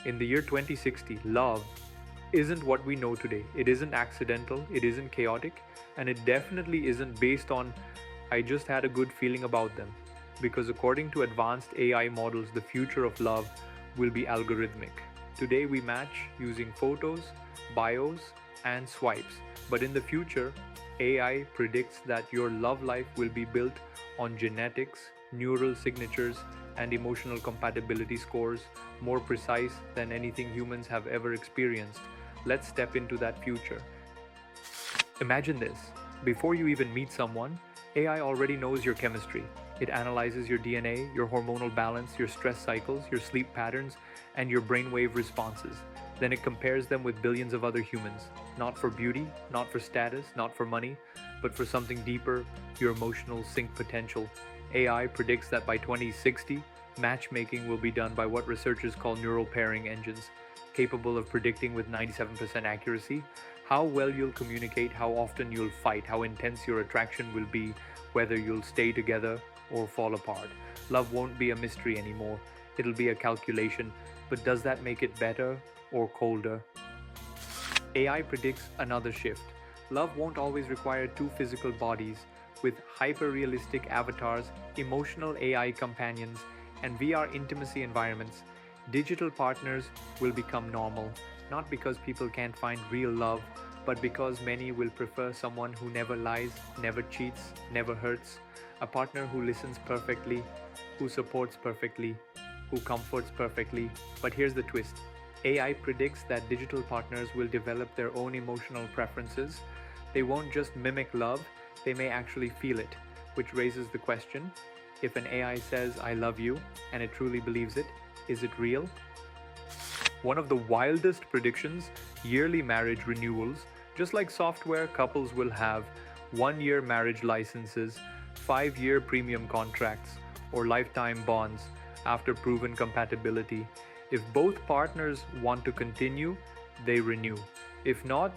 In the year 2060, love isn't what we know today. It isn't accidental, it isn't chaotic, and it definitely isn't based on I just had a good feeling about them. Because according to advanced AI models, the future of love will be algorithmic. Today we match using photos, bios, and swipes. But in the future, AI predicts that your love life will be built on genetics, neural signatures, and emotional compatibility scores more precise than anything humans have ever experienced. Let's step into that future. Imagine this. Before you even meet someone, AI already knows your chemistry. It analyzes your DNA, your hormonal balance, your stress cycles, your sleep patterns, and your brainwave responses. Then it compares them with billions of other humans. Not for beauty, not for status, not for money, but for something deeper, your emotional sync potential. AI predicts that by 2060, matchmaking will be done by what researchers call neural pairing engines, capable of predicting with 97% accuracy how well you'll communicate, how often you'll fight, how intense your attraction will be, whether you'll stay together or fall apart. Love won't be a mystery anymore, it'll be a calculation. But does that make it better or colder? AI predicts another shift. Love won't always require two physical bodies. With hyper-realistic avatars, emotional AI companions, and VR intimacy environments, digital partners will become normal, not because people can't find real love, but because many will prefer someone who never lies, never cheats, never hurts, a partner who listens perfectly, who supports perfectly, who comforts perfectly. But here's the twist. AI predicts that digital partners will develop their own emotional preferences. They won't just mimic love, they may actually feel it, which raises the question, if an AI says, I love you, and it truly believes it, is it real? One of the wildest predictions, yearly marriage renewals. Just like software, couples will have 1-year marriage licenses, 5-year premium contracts, or lifetime bonds after proven compatibility. If both partners want to continue, they renew. If not,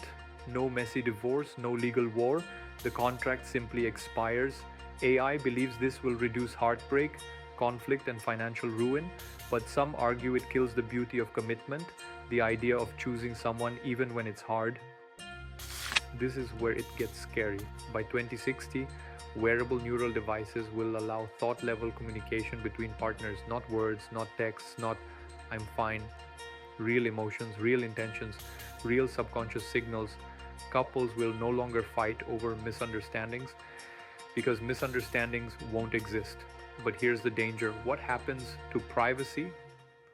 no messy divorce, no legal war, the contract simply expires. AI believes this will reduce heartbreak, conflict, and financial ruin, but some argue it kills the beauty of commitment, the idea of choosing someone even when it's hard. This is where it gets scary. By 2060, wearable neural devices will allow thought-level communication between partners, not words, not texts, not I'm fine. Real emotions, real intentions, real subconscious signals. Couples will no longer fight over misunderstandings because misunderstandings won't exist. But here's the danger. What happens to privacy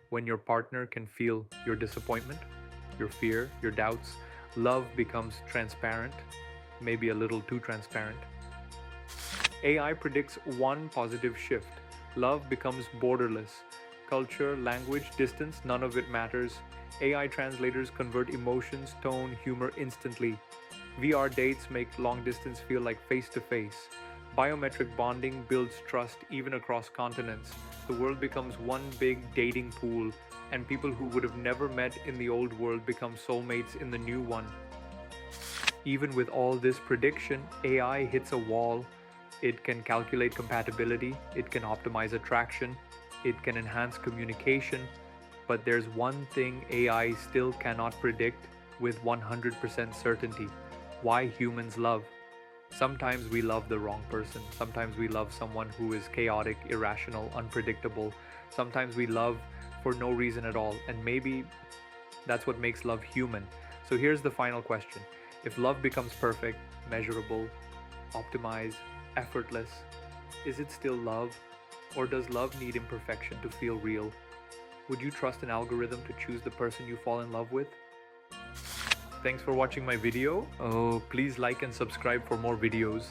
when your partner can feel your disappointment, your fear, your doubts? Love becomes transparent, maybe a little too transparent. AI predicts one positive shift. Love becomes borderless. Culture, language, distance, none of it matters. AI translators convert emotions, tone, humor instantly. VR dates make long distance feel like face to face. Biometric bonding builds trust even across continents. The world becomes one big dating pool, and people who would have never met in the old world become soulmates in the new one. Even with all this prediction, AI hits a wall. It can calculate compatibility, it can optimize attraction, it can enhance communication, but there's one thing AI still cannot predict with 100% certainty: why humans love. Sometimes we love the wrong person. Sometimes we love someone who is chaotic, irrational, unpredictable. Sometimes we love for no reason at all. And maybe that's what makes love human. So here's the final question. If love becomes perfect, measurable, optimized, effortless, is it still love? Or does love need imperfection to feel real? Would you trust an algorithm to choose the person you fall in love with? Thanks for watching my video. Please like and subscribe for more videos.